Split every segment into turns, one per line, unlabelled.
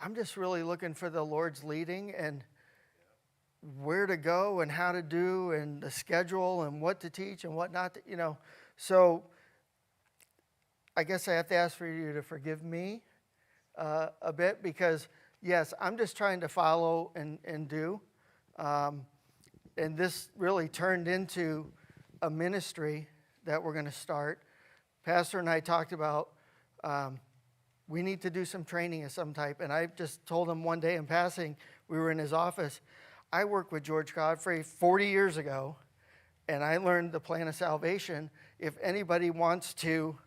I'm just really looking for the Lord's leading and where to go and how to do and the schedule and what to teach and what not to. So I guess I have to ask for you to forgive me a bit because, yes, I'm just trying to follow and do. And this really turned into a ministry that we're going to start. Pastor and I talked about we need to do some training of some type. And I just told him one day in passing, we were in his office, I worked with George Godfrey 40 years ago, and I learned the plan of salvation. If anybody wants to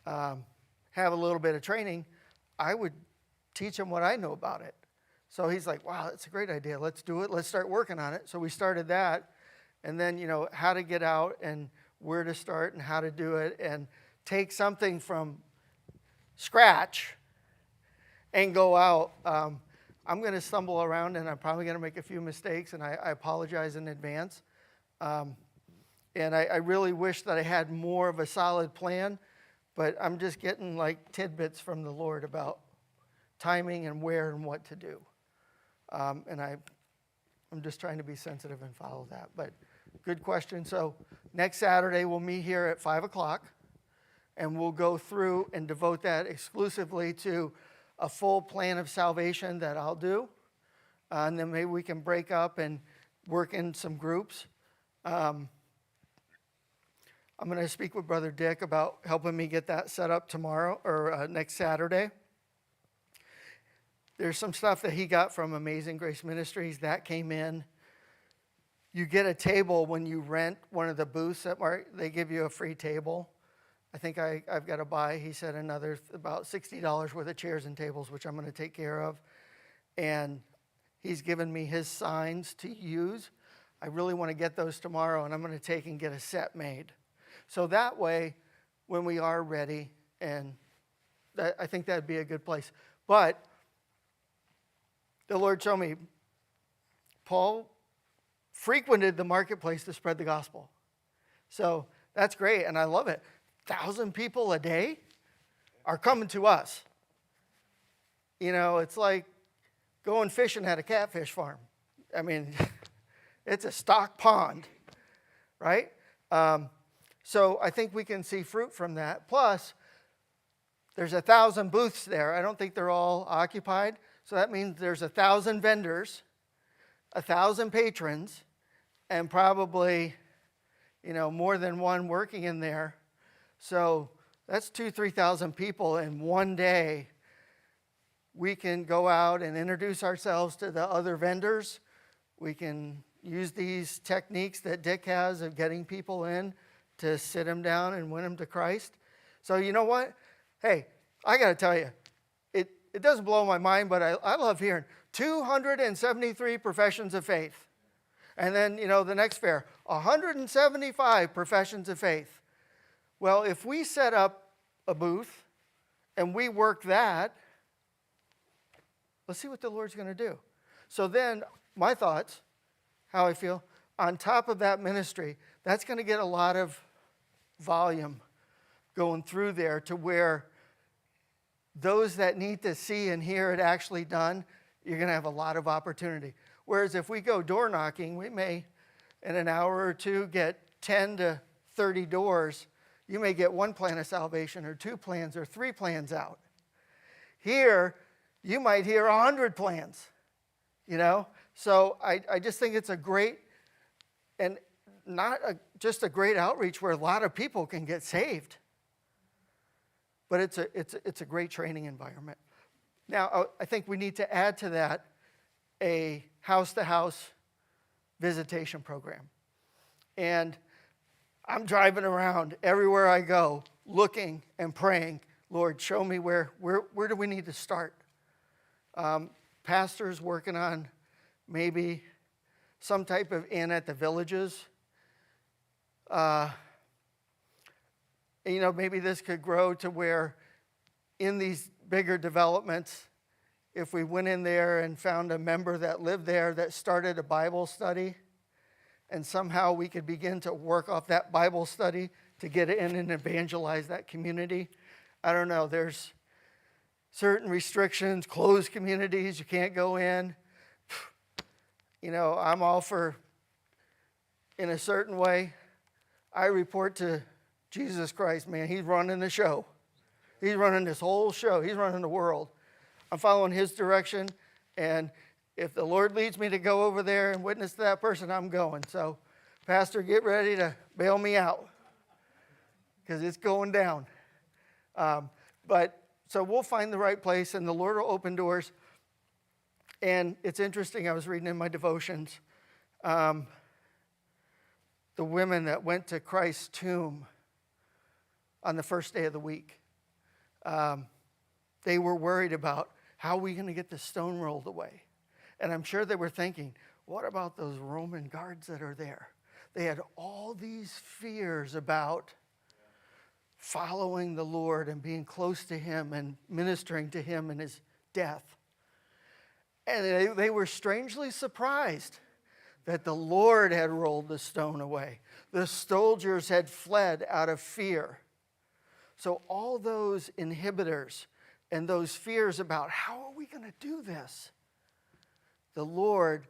have a little bit of training, I would teach them what I know about it. So he's like, wow, that's a great idea. Let's do it. Let's start working on it. So we started that. And then, how to get out and where to start and how to do it and take something from scratch and go out. I'm going to stumble around and I'm probably going to make a few mistakes, and I apologize in advance. And I really wish that I had more of a solid plan, but I'm just getting like tidbits from the Lord about timing and where and what to do. And I'm just trying to be sensitive and follow that. But good question. So next Saturday we'll meet here at 5 o'clock, and we'll go through and devote that exclusively to a full plan of salvation that I'll do. And then maybe we can break up and work in some groups. I'm going to speak with Brother Dick about helping me get that set up tomorrow or next Saturday. There's some stuff that he got from Amazing Grace Ministries that came in. You get a table when you rent one of the booths at they give you a free table. I think I've got to buy, he said, another about $60 worth of chairs and tables, which I'm going to take care of. And he's given me his signs to use. I really want to get those tomorrow, and I'm going to take and get a set made. So that way, when we are ready, and I think that'd be a good place. But the Lord showed me, Paul frequented the marketplace to spread the gospel. So that's great, and I love it. 1,000 people a day are coming to us. It's like going fishing at a catfish farm. I mean, it's a stock pond, right? So I think we can see fruit from that. Plus, there's 1,000 booths there. I don't think they're all occupied. So that means there's 1,000 vendors, 1,000 patrons, and probably, more than one working in there. So that's 3,000 people in one day. We can go out and introduce ourselves to the other vendors. We can use these techniques that Dick has of getting people in to sit them down and win them to Christ. So you know what? Hey, I got to tell you, it doesn't blow my mind, but I love hearing 273 professions of faith. And then, the next fair, 175 professions of faith. Well, if we set up a booth and we work that, let's see what the Lord's going to do. So then, my thoughts, how I feel, on top of that ministry, that's going to get a lot of volume going through there to where those that need to see and hear it actually done, you're going to have a lot of opportunity. Whereas if we go door knocking, we may, in an hour or two, get 10 to 30 doors. You may get one plan of salvation or 2 plans or 3 plans out. Here, you might hear 100 plans, So I just think it's a great, and not just a great outreach where a lot of people can get saved. But it's a great training environment. Now, I think we need to add to that a house-to-house visitation program. And I'm driving around everywhere I go, looking and praying, Lord, show me where do we need to start? Pastors working on maybe some type of inn at the villages. Maybe this could grow to where in these bigger developments, if we went in there and found a member that lived there that started a Bible study, and somehow we could begin to work off that Bible study to get in and evangelize that community. I don't know. There's certain restrictions, closed communities, you can't go in. You know, I'm all for, in a certain way, I report to Jesus Christ, man. He's running the show. He's running this whole show. He's running the world. I'm following his direction, and if the Lord leads me to go over there and witness to that person, I'm going. So, Pastor, get ready to bail me out because it's going down. So we'll find the right place, and the Lord will open doors. And it's interesting, I was reading in my devotions, the women that went to Christ's tomb on the first day of the week. They were worried about how are we going to get the stone rolled away. And I'm sure they were thinking, what about those Roman guards that are there? They had all these fears about following the Lord and being close to him and ministering to him in his death. And they were strangely surprised that the Lord had rolled the stone away. The soldiers had fled out of fear. So all those inhibitors and those fears about how are we going to do this, the Lord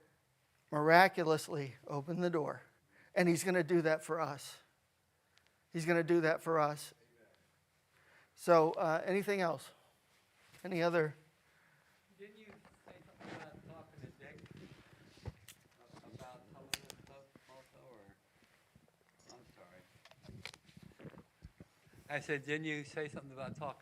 miraculously opened the door. And he's going to do that for us. He's going to do that for us. So anything else? Any other?
Didn't you say something about talking to Dick about some of this stuff also, or? I'm sorry. I said, didn't you say something about talking